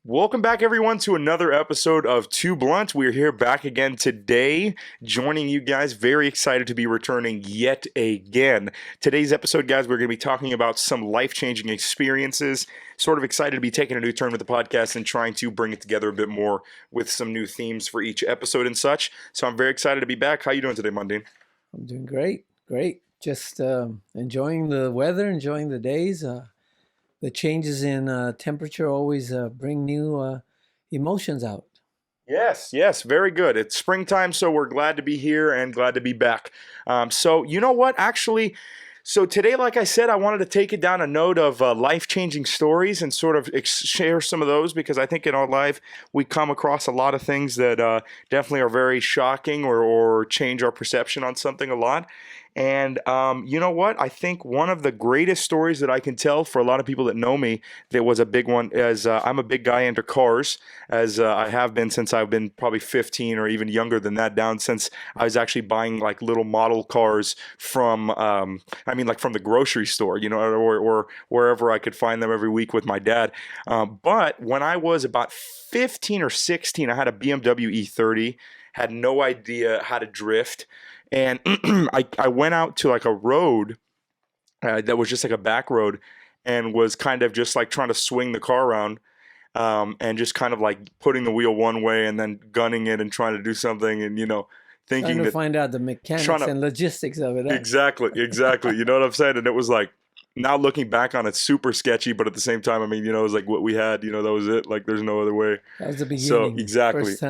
Welcome back, everyone, to another episode of Too Blunt. We're here back again today, joining you guys. Very excited to be returning yet again. Today's episode, guys, we're going to be talking about some life-changing experiences. Sort of excited to be taking a new turn with the podcast and trying to bring it together a bit more with some new themes for each episode and such. So I'm very excited to be back. How you doing today, Mandine? I'm doing great. Just enjoying the weather, enjoying the days. The changes in temperature always bring new emotions out. Yes, very good. It's springtime, so we're glad to be here and glad to be back. So you know what? Actually, so today, like I said, I wanted to take it down a note of life-changing stories and sort of share some of those because I think in our life we come across a lot of things that definitely are very shocking or change our perception on something a lot. And you know what? I think one of the greatest stories that I can tell for a lot of people that know me that was a big one is I'm a big guy into cars, as I have been since I've been probably 15 or even younger than that, down since I was actually buying like little model cars from, like from the grocery store, you know, or wherever I could find them every week with my dad. But when I was about 15 or 16, I had a BMW E30, had no idea how to drift. And I went out to like a road that was just like a back road and was kind of just like trying to swing the car around and just kind of like putting the wheel one way and then gunning it and trying to do something and, you know, thinking Trying to find out the mechanics and logistics of it. Exactly. You know what I'm saying? And it was like, now looking back on it, super sketchy, but at the same time, I mean, you know, it was like what we had, you know, that was it. Like, there's no other way. That was the beginning. So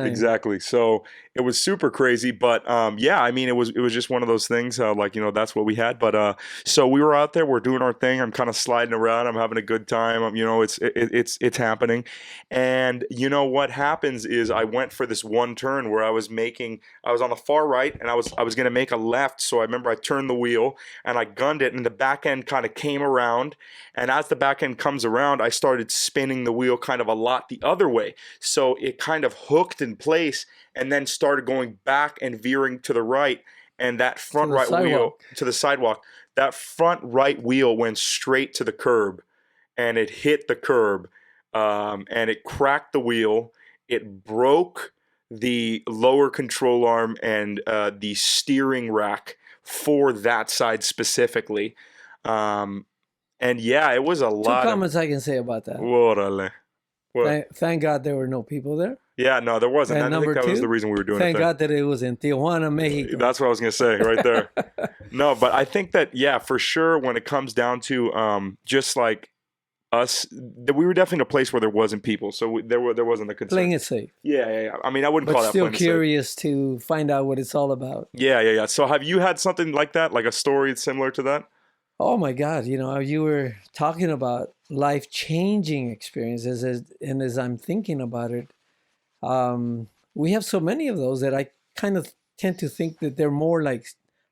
exactly. So it was super crazy, but yeah, I mean, it was just one of those things. Like, you know, that's what we had. But so we were out there, we're doing our thing. I'm kind of sliding around. I'm having a good time. You know, it's happening. And you know what happens is I went for this one turn where I was on the far right, and I was gonna make a left. So I remember I turned the wheel and I gunned it, and the back end kind of came around, and as the back end comes around, I started spinning the wheel kind of a lot the other way, so it kind of hooked in place and then started going back and veering to the right, and that front right wheel to the sidewalk, that front right wheel went straight to the curb, and it hit the curb, and it cracked the wheel. It broke the lower control arm and the steering rack for that side specifically. And yeah, it was a lot. Two comments I can say about that. Orale. Thank God there were no people there. Yeah, no, there wasn't. And I think that was the reason we were doing it. Thank God that it was in Tijuana, Mexico. That's what I was going to say right there. No, but I think that, yeah, for sure, when it comes down to just like us, we were definitely in a place where there wasn't people. So there wasn't a concern. Playing it safe. Yeah. I mean, I wouldn't call that playing it safe. But still curious to find out what it's all about. Yeah. So have you had something like that, like a story similar to that? Oh my God, you know, you were talking about life-changing experiences, and as I'm thinking about it, we have so many of those that I kind of tend to think that they're more like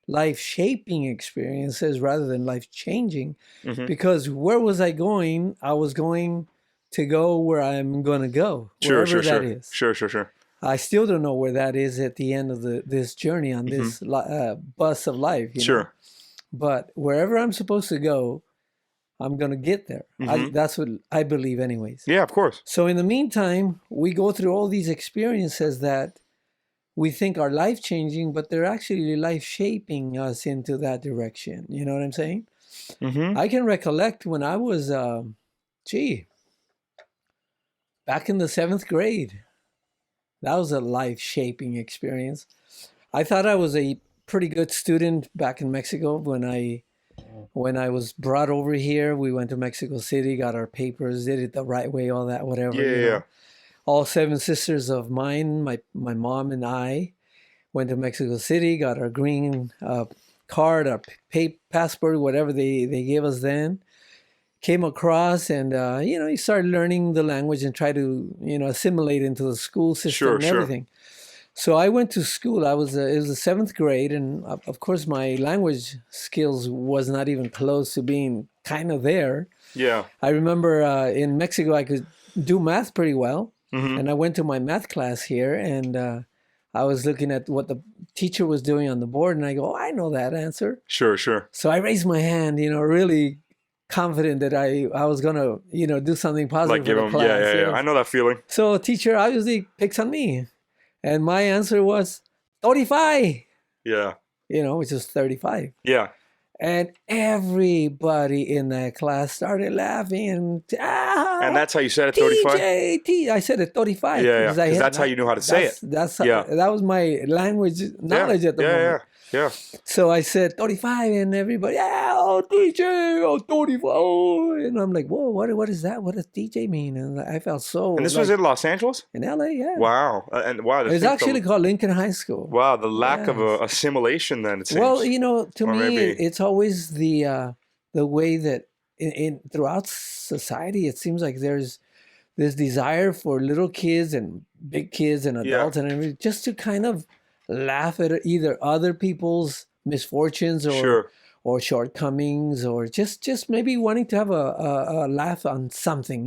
life-shaping experiences rather than life-changing. Mm-hmm. Because where was I going? I was going to go where I'm going to go, wherever that is. Sure. I still don't know where that is at the end of this journey on this bus of life. You know? But wherever I'm supposed to go, I'm going to get there. That's what I believe anyways. Yeah, of course. So in the meantime, we go through all these experiences that we think are life-changing, but they're actually life-shaping us into that direction. You know what I'm saying? Mm-hmm. I can recollect when I was, back in the 7th grade. That was a life-shaping experience. I thought I was a pretty good student back in Mexico when I was brought over here. We went to Mexico City, got our papers, did it the right way, all that, whatever. Yeah. All 7 sisters of mine, my mom and I, went to Mexico City, got our green card, our passport, whatever they gave us then. Came across and, you started learning the language and try to, assimilate into the school system and everything. So I went to school. It was the 7th grade, and of course my language skills was not even close to being kind of there. Yeah. I remember in Mexico I could do math pretty well, Mm-hmm. and I went to my math class here, and I was looking at what the teacher was doing on the board, and I go, I know that answer. Sure. So I raised my hand, really confident that I was gonna, do something Like positive for give the them, yeah, class. yeah, yeah. Yes. I know that feeling. So teacher obviously picks on me, and my answer was 35, Yeah, which is 35. yeah. And everybody in that class started laughing. And And that's how you said it, 35? TJ, I said it 35 Yeah, yeah. because I Because had that's how you knew how to say it. Yeah, that was my language yeah, knowledge at the yeah, yeah, moment. yeah. So I said 35, and everybody, yeah, oh, DJ, oh, 35. Oh. And I'm like, whoa, what is that? What does DJ mean? And I felt so And this was like in Los Angeles? in LA, yeah. Wow. And wow, It's actually called Lincoln High School. wow, the lack of Yes. assimilation then, it Well, seems. to Or me, maybe, it's always the way that in throughout society, it seems like there's this desire for little kids and big kids and yeah, adults and everything just to kind of laugh at either other people's misfortunes sure. or shortcomings, or just maybe wanting to have a laugh on something,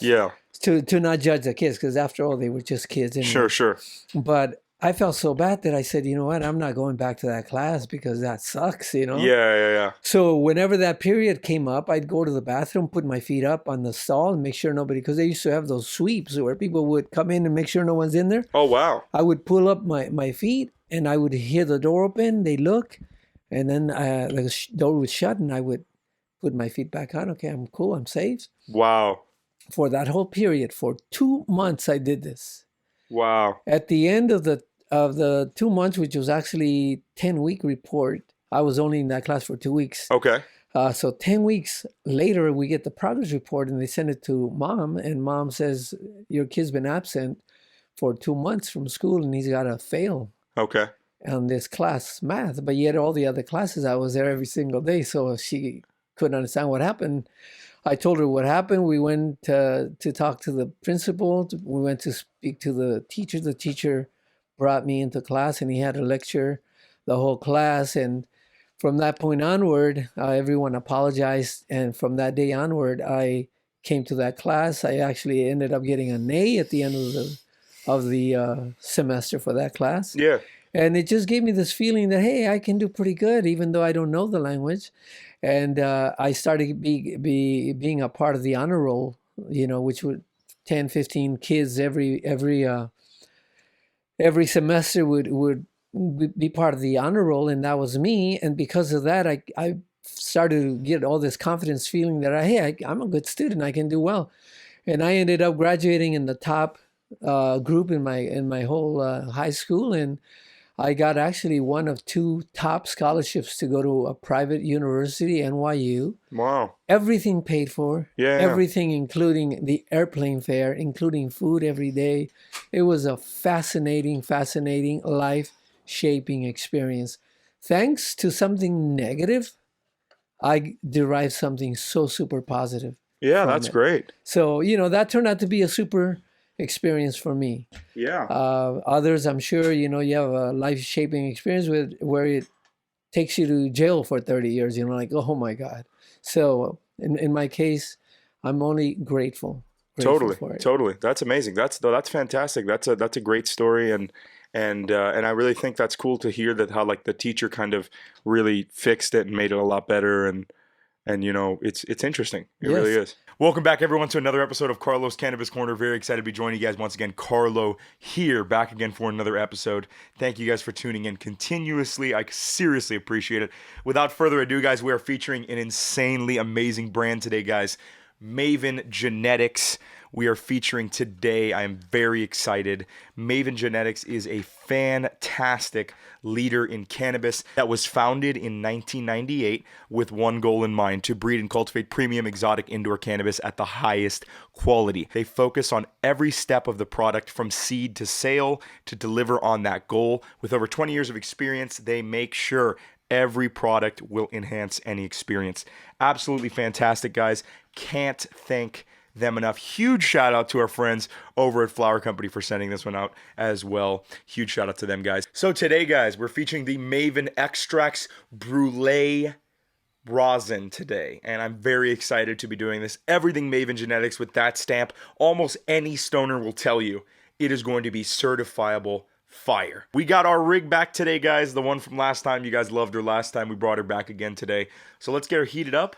Yeah, to not judge the kids, because after all, they were just kids sure, anyway. sure. But I felt so bad that I said, you know what, I'm not going back to that class because that sucks. Yeah, yeah, yeah. So whenever that period came up, I'd go to the bathroom, put my feet up on the stall and make sure nobody, because they used to have those sweeps where people would come in and make sure no one's in there. Oh, wow. I would pull up my feet and I would hear the door open. They look, and then the door would shut and I would put my feet back on. Okay, I'm cool. I'm safe. Wow. For that whole period, for 2 months, I did this. Wow. At the end of the 2 months, which was actually 10-week report, I was only in that class for 2 weeks. Okay. So 10 weeks later, we get the progress report and they send it to mom. And mom says, your kid's been absent for 2 months from school and he's got to fail Okay. on this class, math. But yet all the other classes, I was there every single day. So she couldn't understand what happened. I told her what happened. We went to talk to the principal. We went to speak to the teacher. The teacher brought me into class and he had a lecture, the whole class. And from that point onward, everyone apologized. And from that day onward, I came to that class. I actually ended up getting an A at the end of the semester for that class. Yeah. And it just gave me this feeling that, hey, I can do pretty good, even though I don't know the language. And I started being a part of the honor roll, which would 10, 15 kids every semester would be part of the honor roll, and that was me. And because of that, I started to get all this confidence feeling that I'm a good student, I can do well. And I ended up graduating in the top group in my whole high school, and I got actually one of 2 top scholarships to go to a private university, NYU. Wow. Everything paid for. Yeah. Everything, including the airplane fare, including food every day. It was a fascinating, life-shaping experience. Thanks to something negative, I derived something so super positive. Yeah, from that's it. great. So, that turned out to be a super experience for me. Yeah. Others, I'm sure, you have a life-shaping experience where it takes you to jail for 30 years, like, oh my God. So in my case, I'm only grateful Totally. for it. Totally. That's amazing. That's fantastic. That's a great story, and I really think that's cool to hear that how like the teacher kind of really fixed it and made it a lot better, and it's interesting. It Yes. really is. Welcome back, everyone, to another episode of Carlo's Cannabis Corner. Very excited to be joining you guys once again. Carlo here, back again for another episode. Thank you guys for tuning in continuously. I seriously appreciate it. Without further ado, guys, we are featuring an insanely amazing brand today, guys. Maven Genetics. We are featuring today. I am very excited. Maven Genetics is a fantastic leader in cannabis that was founded in 1998 with one goal in mind: to breed and cultivate premium exotic indoor cannabis at the highest quality. They focus on every step of the product from seed to sale to deliver on that goal. With over 20 years of experience, they make sure every product will enhance any experience. Absolutely fantastic, guys. Can't thank them enough. Huge shout out to our friends over at Flower Company for sending this one out as well. Huge shout out to them, guys. So today, guys, we're featuring the Maven Extracts Brulee rosin today, and I'm very excited to be doing this. Everything Maven Genetics with that stamp. Almost any stoner will tell you it is going to be certifiable fire. We got our rig back today, guys. The one from last time. You guys loved her last time. We brought her back again today. So let's get her heated up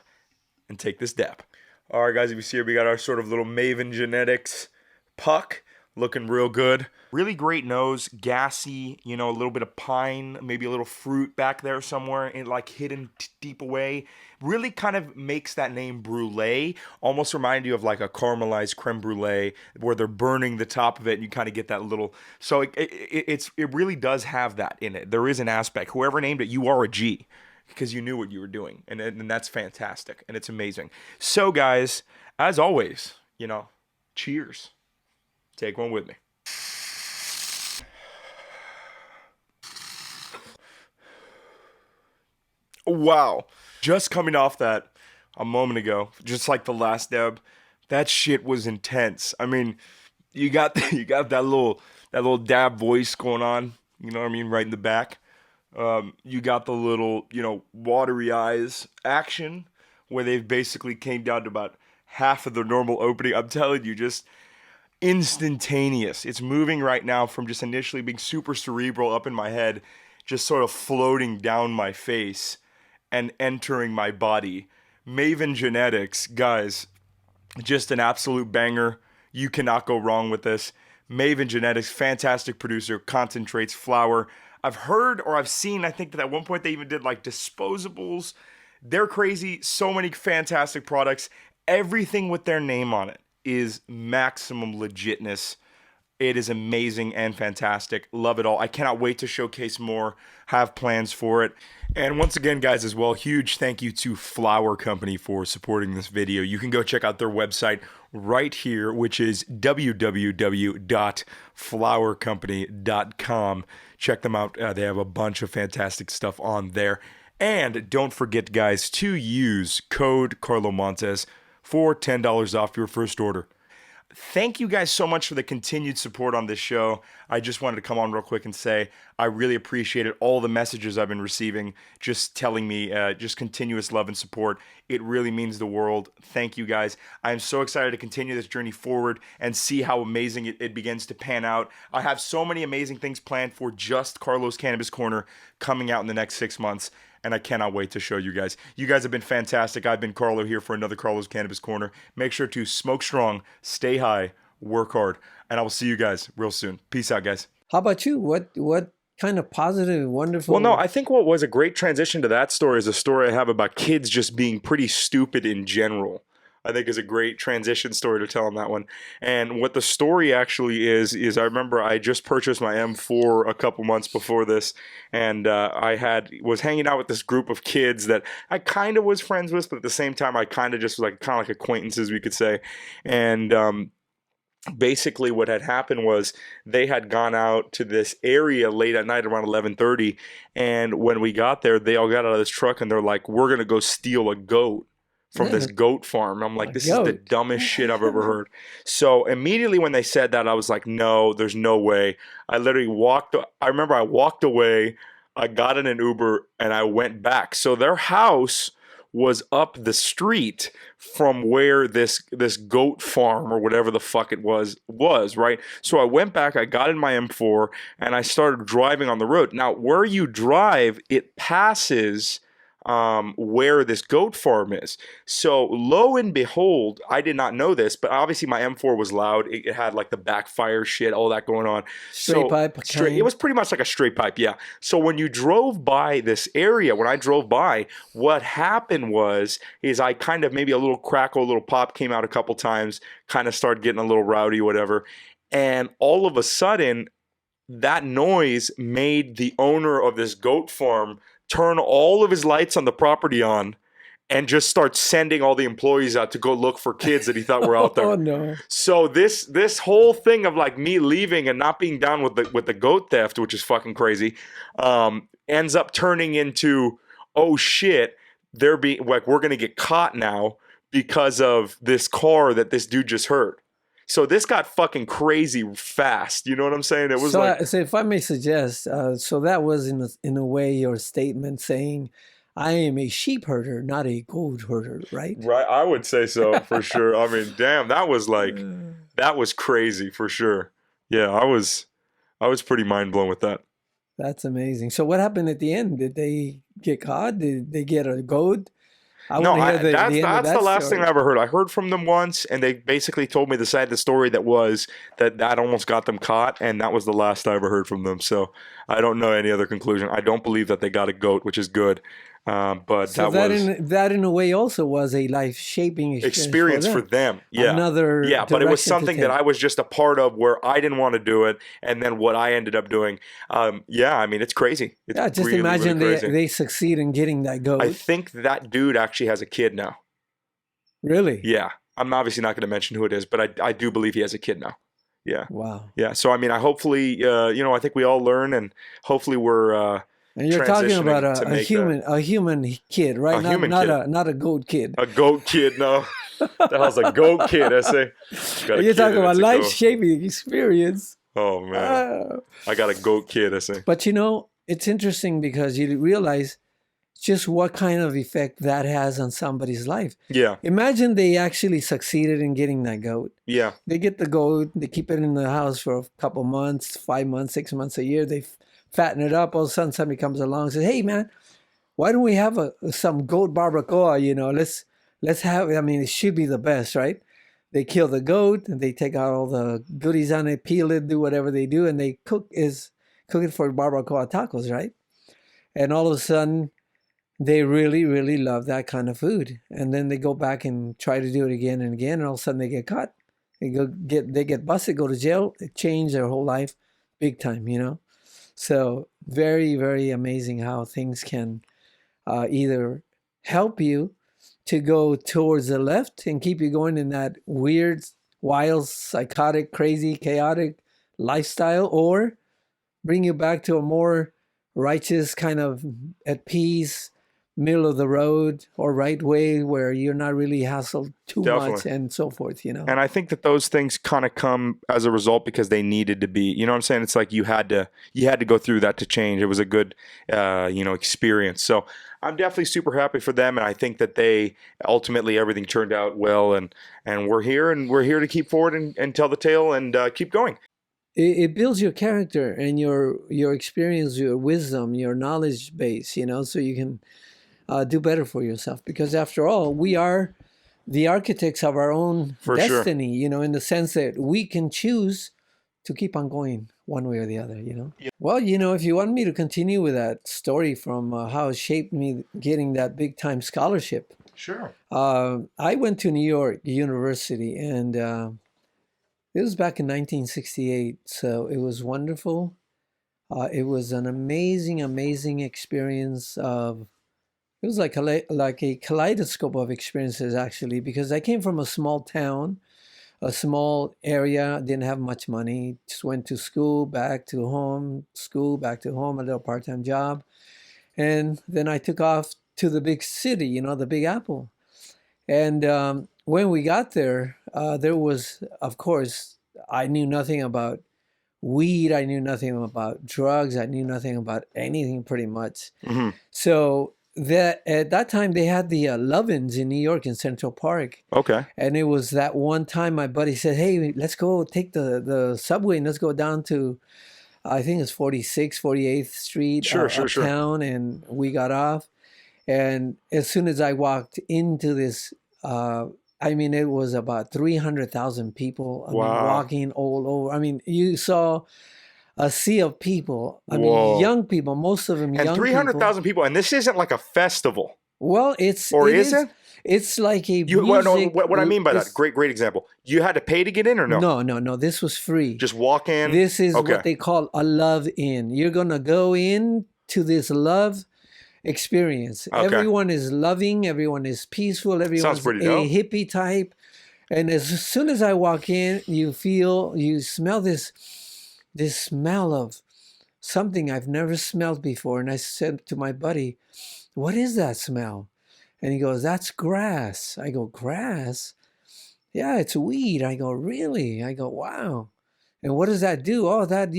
and take this dap. All right, guys, if you see here, we got our sort of little Maven Genetics puck looking real good. Really great nose, gassy, you know, a little bit of pine, maybe a little fruit back there somewhere, and like hidden deep away. Really kind of makes that name brulee almost remind you of like a caramelized creme brulee where they're burning the top of it and you kind of get that little. So it really does have that in it. There is an aspect. Whoever named it, you are a G because you knew what you were doing, and that's fantastic and it's amazing. So guys, as always, you know, cheers. Take one with me. Wow. Just coming off that a moment ago, just like the last dab, that shit was intense. I mean, you got that little dab voice going on, you know what I mean, right in the back. You got the little, you know, watery eyes action where they've basically came down to about half of the normal opening. I'm telling you, just instantaneous. It's moving right now from just initially being super cerebral up in my head, just sort of floating down my face and entering my body. Maven Genetics, guys, just an absolute banger. You cannot go wrong with this. Maven Genetics, fantastic producer, concentrates, flour. I've heard or I've seen, I think that at one point they even did like disposables. They're crazy. So many fantastic products. Everything with their name on it is maximum legitness. It is amazing and fantastic. Love it all. I cannot wait to showcase more, have plans for it. And once again, guys, as well, huge thank you to Flour Company for supporting this video. You can go check out their website right here, which is www.flourcompany.com. Check them out. They have a bunch of fantastic stuff on there. And don't forget, guys, to use code Carlo Montes for $10 off your first order. Thank you guys so much for the continued support on this show. I just wanted to come on real quick and say I really appreciated all the messages I've been receiving, just telling me just continuous love and support. It really means the world. Thank you guys. I am so excited to continue this journey forward and see how amazing it begins to pan out. I have so many amazing things planned for just Carlo's Cannabis Corner coming out in the next 6 months. And I cannot wait to show you guys. You guys have been fantastic. I've been Carlo here for another Carlo's Cannabis Corner. Make sure to smoke strong, stay high, work hard, and I will see you guys real soon. Peace out, guys. How about you? What kind of positive, wonderful? Well, no, I think what was a great transition to that story is a story I have about kids just being pretty stupid in general. I think is a great transition story to tell on that one. And what the story actually is I remember I just purchased my M4 a couple months before this, and was hanging out with this group of kids that I kind of was friends with, but at the same time I kind of just was like kind of like acquaintances, we could say. And basically what had happened was they had gone out to this area late at night around 11:30, and when we got there, they all got out of this truck and they're like, "We're gonna go steal a goat from this goat farm." I'm like, this is the dumbest shit I've ever heard. So immediately when they said that, I was like, no, there's no way. I remember I walked away, I got in an Uber, and I went back. So their house was up the street from where this goat farm or whatever the fuck it was, right? So I went back, I got in my M4, and I started driving on the road. Now, where you drive, it passes where this goat farm is. So lo and behold, I did not know this, but obviously my M4 was loud. It had like the backfire shit, all that going on. Straight pipe. It was pretty much like a straight pipe, yeah. So when you drove by this area, when I drove by, what happened is I kind of maybe a little crackle, a little pop came out a couple times, kind of started getting a little rowdy, whatever. And all of a sudden, that noise made the owner of this goat farm turn all of his lights on the property on and just start sending all the employees out to go look for kids that he thought were out there. Oh no. So this whole thing of like me leaving and not being down with the goat theft, which is fucking crazy, ends up turning into, oh shit, they're being like, we're gonna get caught now because of this car that this dude just hurt. So this got fucking crazy fast. You know what I'm saying? It was so if I may suggest, so that was in a way your statement saying, I am a sheep herder, not a goat herder, right? Right. I would say so for sure. I mean, damn, that was crazy for sure. Yeah, I was pretty mind blown with that. That's amazing. So what happened at the end? Did they get caught? Did they get a goat? I No, want to hear the end of that's the that last thing I story. ever heard. I heard from them once, and they basically told me the side of the story that was that almost got them caught, and that was the last I ever heard from them. So I don't know any other conclusion. I don't believe that they got a goat, which is good. But So that was that in a way also was a life shaping experience for experience for them. them. Yeah. Another Yeah, but it was direction to something that take. I was just a part of where I didn't want to do it, and then what I ended up doing. Yeah, I mean, it's crazy. It's Yeah, just really, really imagine crazy. they succeed in getting that I goat. think that dude actually has a kid now. Really? Yeah. I'm obviously not going to mention who it is, but I do believe he has a kid now. Yeah. Wow. Yeah. So, I mean, I hopefully, I think we all learn, and hopefully we're And you're talking about transitioning to make that a human kid, right? a human kid. Not a goat kid. A goat kid, no. The hell's a goat kid, I say. Got a You're kid talking and about it's a life goat. shaping experience. Oh, man. Ah. I got a goat kid, I say. But it's interesting because you realize just what kind of effect that has on somebody's life. Yeah. Imagine they actually succeeded in getting that goat. Yeah. They get the goat, they keep it in the house for a couple months, 5 months, 6 months, a year. They fatten it up. All of a sudden, somebody comes along and says, "Hey, man, why don't we have some goat barbacoa? Let's have. I mean, it should be the best, right?" They kill the goat and they take out all the goodies on it, peel it, do whatever they do, and they cook it for barbacoa tacos, right? And all of a sudden, they really, really love that kind of food. And then they go back and try to do it again and again, and all of a sudden they get caught. They get busted, go to jail, they change their whole life big time. So very, very amazing how things can either help you to go towards the left and keep you going in that weird, wild, psychotic, crazy, chaotic lifestyle, or bring you back to a more righteous kind of at peace, middle of the road or right way where you're not really hassled too much Definitely. and so forth. And I think that those things kind of come as a result because they needed to be. You know what I'm saying? It's like you had to go through that to change. It was a good experience. So I'm definitely super happy for them, and I think that they ultimately everything turned out well, and we're here to keep forward and tell the tale and keep going. It builds your character and your experience, your wisdom, your knowledge base, so you can do better for yourself. Because after all, we are the architects of our own For sure. destiny, in the sense that we can choose to keep on going one way or the other. Yeah. Well, if you want me to continue with that story from how it shaped me getting that big time scholarship, Sure. I went to New York University, and it was back in 1968. So it was wonderful. It was an amazing, amazing experience of. It was like a kaleidoscope of experiences, actually, because I came from a small town, a small area, didn't have much money, just went to school, back to home, school, back to home, a little part-time job. And then I took off to the big city, the Big Apple. And when we got there, there was, of course, I knew nothing about weed. I knew nothing about drugs. I knew nothing about anything pretty much. Mm-hmm. So at that time they had the Lovins in New York in Central Park. Okay. And it was that one time my buddy said, "Hey, let's go take the subway and let's go down to, I think it's 46th, 48th Street, Sure. uptown." And we got off. And as soon as I walked into this, it was about 300,000 people. Wow. Walking all over. You saw a sea of people. Whoa. Young people, most of them young people. And 300,000 people, and this isn't like a festival. Well, it it? It's like a what I mean by that, great example. You had to pay to get in or no? No. This was free. Just walk in? This is Okay. what they call a love in. You're going to go in to this love experience. Okay. Everyone is loving. Everyone is peaceful. Everyone's pretty a dope. hippie type. And as soon as I walk in, you smell this smell of something I've never smelled before. And I said to my buddy, "What is that smell?" And he goes, "That's grass." I go, "Grass?" "Yeah, it's weed." I go, "Really?" I go, "Wow." "And what does that do?" "Oh, that,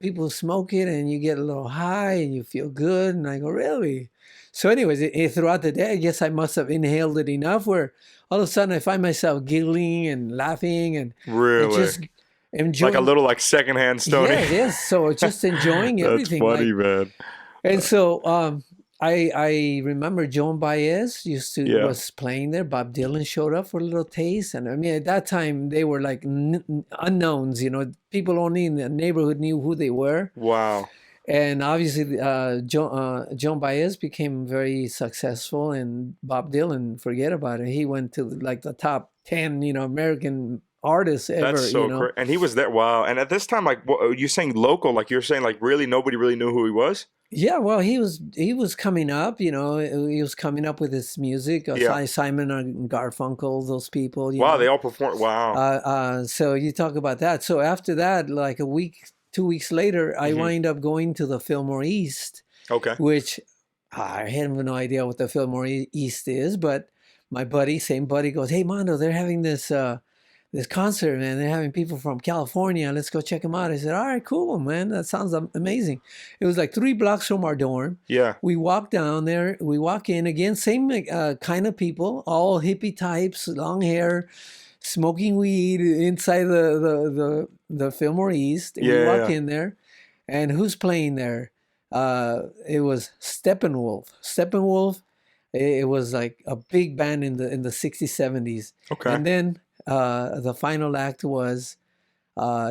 people smoke it and you get a little high and you feel good." And I go, "Really?" So anyways, throughout the day, I guess I must have inhaled it enough where all of a sudden I find myself giggling and laughing and Really? just enjoying. Like a little secondhand Stoney. Yes. So just enjoying That's everything. funny, man. And so I remember Joan Baez Yeah. was playing there. Bob Dylan showed up for a little taste, and I mean at that time they were like unknowns. You know, people only in the neighborhood knew who they were. Wow. And obviously, Joan Baez became very successful, and Bob Dylan, forget about it. He went to like the top 10, American artists That's ever. so great. And he was there. Wow. And at this time, like, what, you saying local, like you're saying, like really nobody really knew who he was? Yeah, well, he was coming up. He was coming up with his music. Yeah. Simon and Garfunkel, those people. Wow. They all performed. Wow. So you talk about that. So after that, like a week, 2 weeks later, I Hmm. wind up going to the Fillmore East, Okay. which I have no idea what the Fillmore East is, but my buddy, same buddy, goes, "Hey, Mondo, they're having this concert, man. They're having people from California. Let's go check them out." I said, "All right, cool, man. That sounds amazing." It was like 3 blocks from our dorm. Yeah. We walk down there. We walk in again, same kind of people, all hippie types, long hair, smoking weed inside the Fillmore East. Yeah. We Yeah. walk Yeah. in there, and who's playing there? It was Steppenwolf. Steppenwolf. It was like a big band in the 60s, 70s. Okay. And then the final act was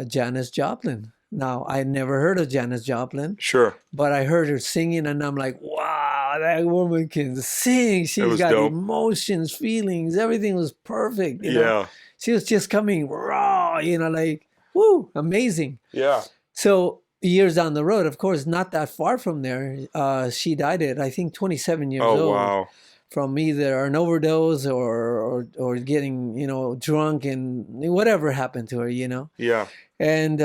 Janis Joplin. Now, I never heard of Janis Joplin, Sure. but I heard her singing, and I'm like, wow, that woman can sing. It She's was got dope. emotions, feelings. Everything was perfect. Yeah. She was just coming raw, like, woo, amazing. Yeah. So years down the road, of course, not that far from there, she died at I think 27 years Oh, old wow. from either an overdose or getting drunk, and whatever happened to her. Yeah. And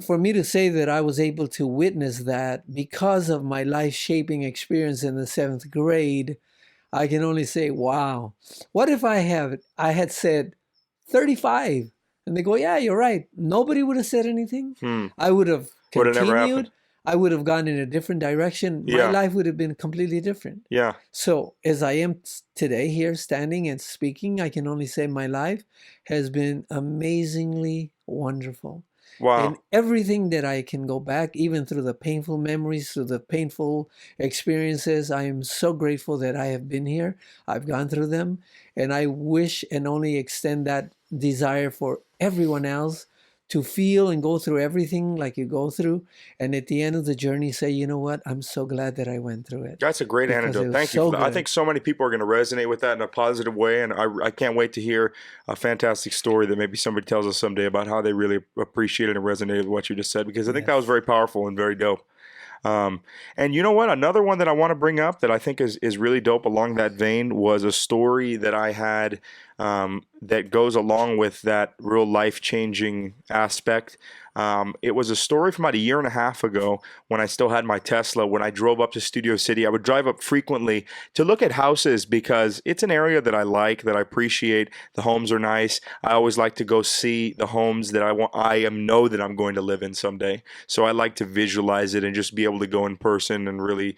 for me to say that I was able to witness that because of my life shaping experience in the seventh grade, I can only say, wow. What if I had said 35? And they go, yeah, you're right. Nobody would have said anything. Hmm. I would have Would have never happened. continued. I would have gone in a different direction. My Yeah. life would have been completely different. Yeah. So as I am today here standing and speaking, I can only say my life has been amazingly wonderful. Wow. And everything that I can go back, even through the painful memories, through the painful experiences, I am so grateful that I have been here. I've gone through them. And I wish and only extend that desire for everyone else to feel and go through everything like you go through. And at the end of the journey, say, you know what? I'm so glad that I went through it. That's a great Because it antidote. was Thank you so for that. I good. think so many people are going to resonate with that in a positive way, and I can't wait to hear a fantastic story that maybe somebody tells us someday about how they really appreciated and resonated with what you just said, because I think that was Yes. very powerful and very dope. And you know what? Another one that I want to bring up that I think is really dope along that vein was a story that I had that goes along with that real life changing aspect. It was a story from about a year and a half ago when I still had my Tesla. When I drove up to Studio City, I would drive up frequently to look at houses because it's an area that I like, that I appreciate. The homes are nice. I always like to go see the homes that know that I'm going to live in someday. So I like to visualize it and just be able to go in person and really,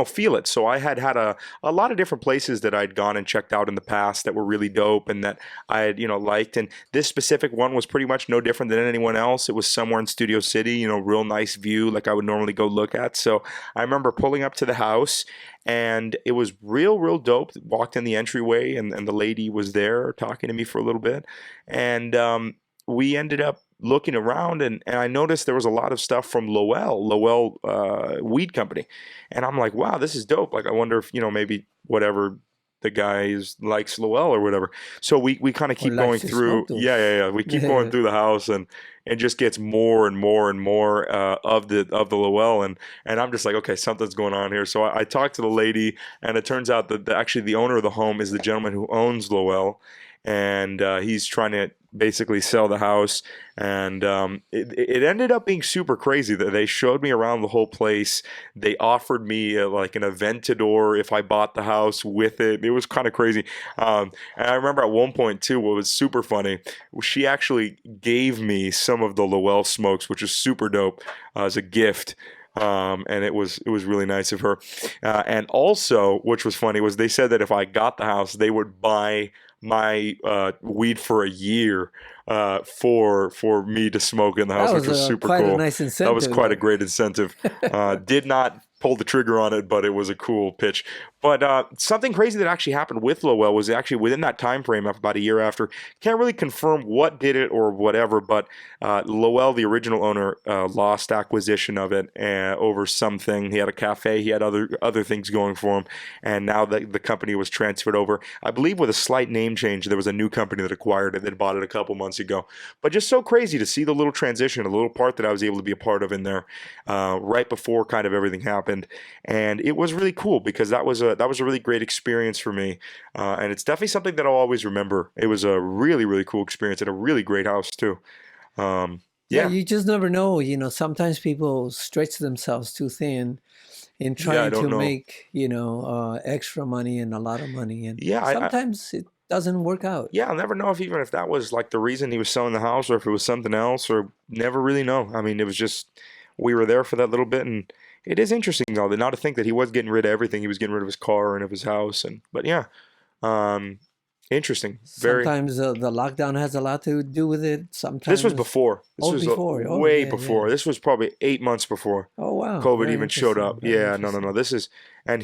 feel it. So I had a lot of different places that I'd gone and checked out in the past that were really dope and that I had, liked. And this specific one was pretty much no different than anyone else. It was somewhere in Studio City, real nice view like I would normally go look at. So I remember pulling up to the house and it was real dope. Walked in the entryway and the lady was there talking to me for a little bit. And we ended up looking around and I noticed there was a lot of stuff from Lowell Weed Company. And I'm like, wow, this is dope. Like, I wonder if, maybe whatever the guy likes Lowell or whatever. So we kind of Or keep going likes to through. smoke those. Yeah. We keep going through the house and it just gets more and more and more of the Lowell and I'm just like, okay, something's going on here. So I talked to the lady and it turns out that actually the owner of the home is the gentleman who owns Lowell. And he's trying to basically sell the house. And it ended up being super crazy. That they showed me around the whole place. They offered me like an Aventador if I bought the house with it. It was kind of crazy. And I remember at one point too, what was super funny, she actually gave me some of the Lowell smokes, which is super dope, as a gift. And it was really nice of her. And also, which was funny, was they said that if I got the house, they would buy my weed for a year for me to smoke in the house, That which was was super quite a cool. nice That was incentive. quite a great incentive. Did not pulled the trigger on it, but it was a cool pitch. But something crazy that actually happened with Lowell was actually within that time frame of about a year after. Can't really confirm what did it or whatever, but Lowell, the original owner, lost acquisition of it over something. He had a cafe, he had other things going for him, and now the company was transferred over. I believe with a slight name change, there was a new company that acquired it that bought it a couple months ago. But just so crazy to see the little transition, a little part that I was able to be a part of in there right before kind of everything happened, and it was really cool because that was a really great experience for me, and it's definitely something that I'll always remember. It was a really really cool experience at a really great house too. Yeah, Yeah, you just never know. Sometimes people stretch themselves too thin in yeah, I trying don't to know. make, extra money and a lot of money. And Yeah, sometimes it doesn't work out. yeah, I'll never know if even if that was like the reason he was selling the house or if it was something else or never really know. I mean, it was just we were there for that little bit and it is interesting though, that now to think that he was getting rid of everything. He was getting rid of his car and of his house and but yeah, um interesting. Very. Sometimes the lockdown has a lot to do with it. This was Sometimes, before. This oh, was before. Oh, way yeah, yeah. before. This was probably 8 months before Oh, wow. COVID Very even showed interesting. up. Very Yeah, no, no, no. interesting. This is, and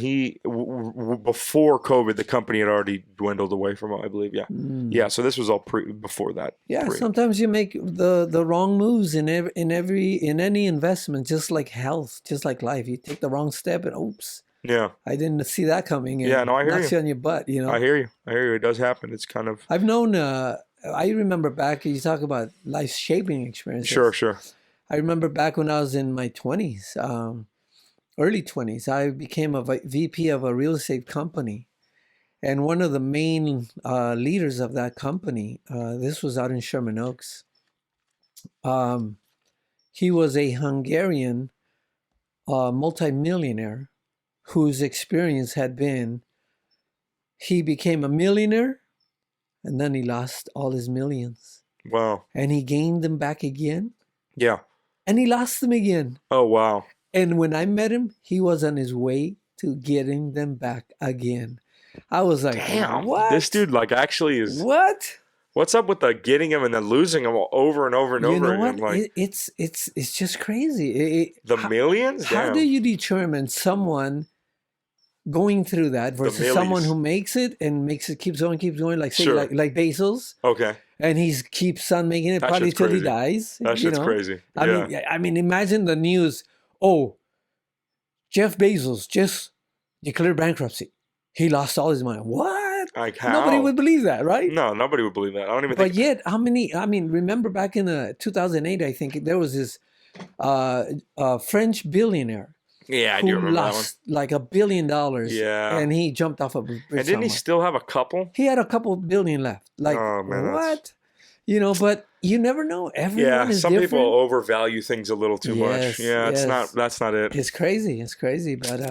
before COVID, the company had already dwindled away from it, I believe. Yeah, Mm. yeah. So this was all before that. Yeah, Pre. sometimes you make the wrong moves in any investment, just like health, just like life. You take the wrong step and oops, Yeah, I didn't see that coming yeah. and No, I hear knocks you. you on your butt, you I know. hear you. I hear you. It does happen. It's kind of I've known I remember back you talk about life shaping sure, experiences. sure. I remember back when I was in my 20s, early 20s, I became a VP of a real estate company. And one of the main leaders of that company, this was out in Sherman Oaks. Um, he was a Hungarian multimillionaire whose experience had been he became a millionaire and then he lost all his millions Wow. and he gained them back again Yeah. and he lost them again. Oh wow. And when I met him, he was on his way to getting them back again. I was like, Damn. This what? dude like actually is. What? What's up with the getting him and then losing him over and over and You over know again? what? Like It's just crazy. the millions. How do Damn. you determine someone going through that The versus someone who millies. makes it and makes it keeps going, like say Sure. like Bezos, Okay. and he's keeps on making it That probably shit's till he crazy. dies. That shit's crazy. I Yeah. mean, yeah, I mean, imagine the news. Oh, Jeff Bezos just declared bankruptcy. He lost all his money. What? Like Nobody how? would believe that, right? No, nobody would believe that. I don't even But think. yet, how many? I mean, remember back in 2008, I think there was this French billionaire Yeah, I do who remember that one. lost like $1 billion Yeah. and he jumped off a And bridge didn't he somewhere. still have a couple? He had a couple billion left. Like, Oh man, that's what? But you never know. Everyone yeah. is Some people different. overvalue things a little too much. Yes, Yeah, it's not. yes. That's not it. It's crazy. It's crazy. But,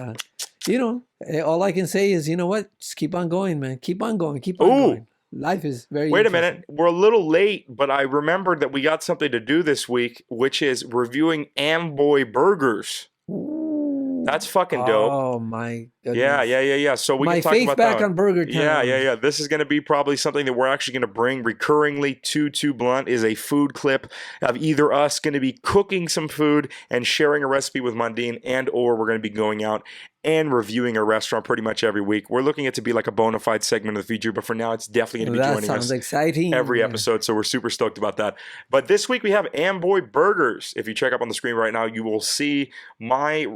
all I can say is, you know what? Just keep on going, man. Keep on going. Keep on Ooh, going. Life is very wait a interesting. minute. We're a little late, but I remembered that we got something to do this week, which is reviewing Amboy Burgers. Ooh. That's fucking dope. Oh, my Yeah, goodness. yeah, yeah, yeah. So we can My talk faith about back that. on Burger Yeah, yeah, Town. yeah. This is going to be probably something that we're actually going to bring recurringly to Too Blunt is a food clip of either us going to be cooking some food and sharing a recipe with Mandine and or we're going to be going out and reviewing a restaurant pretty much every week. We're looking at it to be like a bona fide segment of the future, but for now it's definitely going to be That joining sounds us exciting. every episode, so we're super stoked about that. But this week we have Amboy Burgers. If you check up on the screen right now, you will see my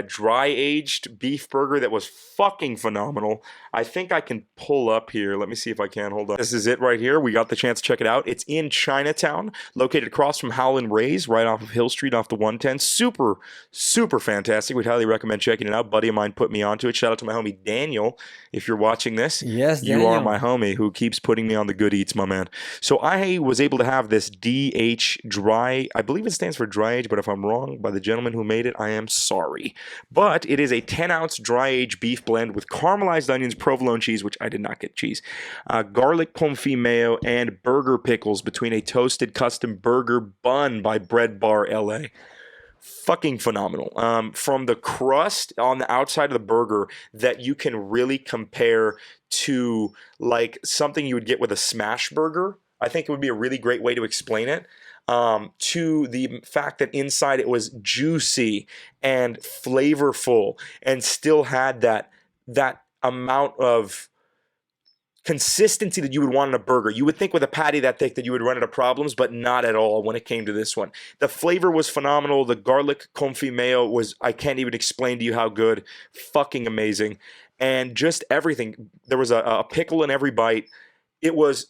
dry-aged beef burger that was fucking phenomenal. I think I can pull up here. Let me see if I can. Hold on. This is it right here. We got the chance to check it out. It's in Chinatown, located across from Howlin' Ray's, right off of Hill Street, off the 110. Super, super fantastic. We'd highly recommend checking it out. Buddy of mine put me onto it. Shout out to my homie Daniel. If you're watching this, Yes, you are Daniel. my homie who keeps putting me on the good eats, my man. So I was able to have this DH dry, I believe it stands for dry age, but if I'm wrong by the gentleman who made it, I am sorry. But it is a 10-ounce dry age beef blend with caramelized onions, provolone cheese, which I did not get cheese, garlic confit mayo, and burger pickles between a toasted custom burger bun by Bread Bar LA. Fucking phenomenal. From the crust on the outside of the burger that you can really compare to like something you would get with a smash burger. I think it would be a really great way to explain it. to the fact that inside it was juicy and flavorful and still had that amount of consistency that you would want in a burger. You would think with a patty that thick that you would run into problems, but not at all when it came to this one. The flavor was phenomenal. The garlic confit mayo was, I can't even explain to you how good. Fucking amazing. And just everything. There was a pickle in every bite. It was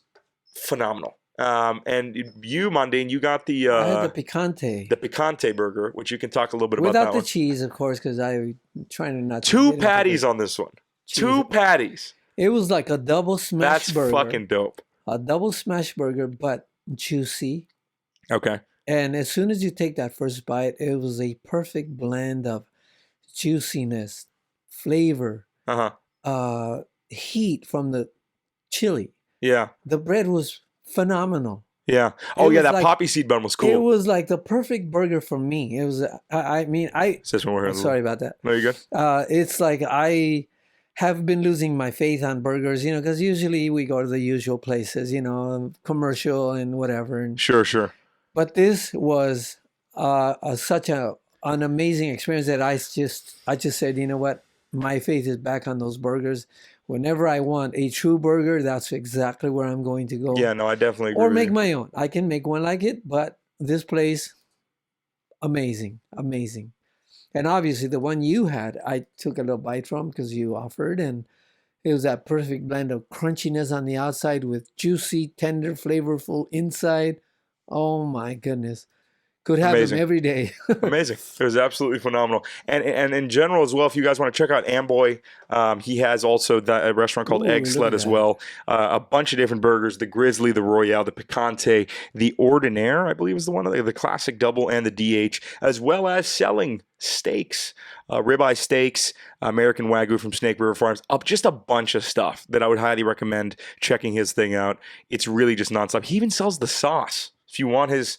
phenomenal. And you, Mandine, you got I had the picante. the picante burger, which you can talk a little bit about Without that the one. cheese, of course, because I'm trying to not. Two get into patties the on this one. cheese. Two patties. It was like a double smash That's burger. fucking dope. A double smash burger, but juicy. Okay. And as soon as you take that first bite, it was a perfect blend of juiciness, flavor, Uh-huh. heat from the chili. Yeah. The bread was phenomenal. Yeah. Oh, It yeah, was that like- poppy seed bun was It cool. was like the perfect burger for me. It was. I mean, Says when we're here. sorry about that. No, you're good. It's like I have been losing my faith on burgers, because usually we go to the usual places, commercial and whatever. And Sure. but this was such an amazing experience that I just said, you know what, my faith is back on those burgers. Whenever I want a true burger, that's exactly where I'm going to go. Yeah, no, I definitely agree Or with make you. my own. I can make one like it, but this place, amazing. And obviously the one you had, I took a little bite from because you offered, and it was that perfect blend of crunchiness on the outside with juicy, tender, flavorful inside. Oh my goodness. Could have Amazing. them every day. Amazing. It was absolutely phenomenal. And in general as well, if you guys want to check out Amboy, he has also a restaurant called Ooh, Egg look Sled at as that. well. A bunch of different burgers, the Grizzly, the Royale, the Picante, the Ordinaire, I believe is the one, the classic double, and the DH, as well as selling steaks, ribeye steaks, American Wagyu from Snake River Farms, just a bunch of stuff that I would highly recommend checking his thing out. It's really just nonstop. He even sells the sauce. If you want his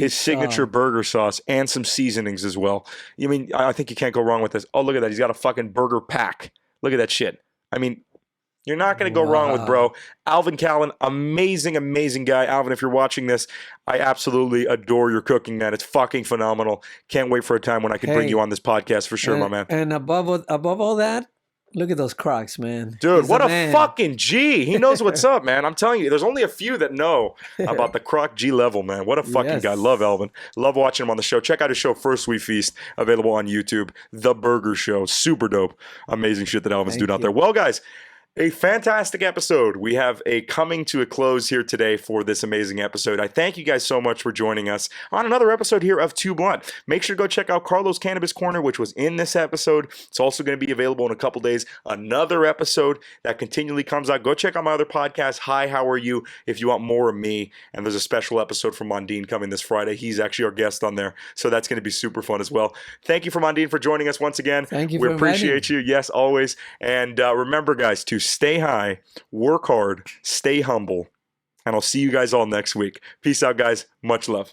signature burger sauce and some seasonings as well. I mean, I think you can't go wrong with this. Oh, look at that. He's got a fucking burger pack. Look at that shit. I mean, you're not going to go wrong with bro. Alvin Callan, amazing guy. Alvin, if you're watching this, I absolutely adore your cooking, man. It's fucking phenomenal. Can't wait for a time when I can bring Hey. you on this podcast for sure, and, my man. And above all that, look at those Crocs, man. Dude, He's what a man. fucking G. He knows what's up, man. I'm telling you, there's only a few that know about the Croc G level, man. What a fucking Yes. guy. Love Alvin. Love watching him on the show. Check out his show, First We Feast, available on YouTube. The Burger Show. Super dope. Amazing shit that Alvin's Thank doing out you. there. Well, guys, a fantastic episode. We have a coming to a close here today for this amazing episode. I thank you guys so much for joining us on another episode here of Too Blunt. Make sure to go check out Carlos Cannabis Corner, which was in this episode. It's also going to be available in a couple days. Another episode that continually comes out. Go check out my other podcast, Hi, How Are You, if you want more of me. And there's a special episode from Mandine coming this Friday. He's actually our guest on there. So that's going to be super fun as well. Thank you for Mandine for joining us once again. Thank you We for inviting appreciate you. Yes, always. And remember, guys, to stay high, work hard, stay humble, and I'll see you guys all next week. Peace out, guys. Much love.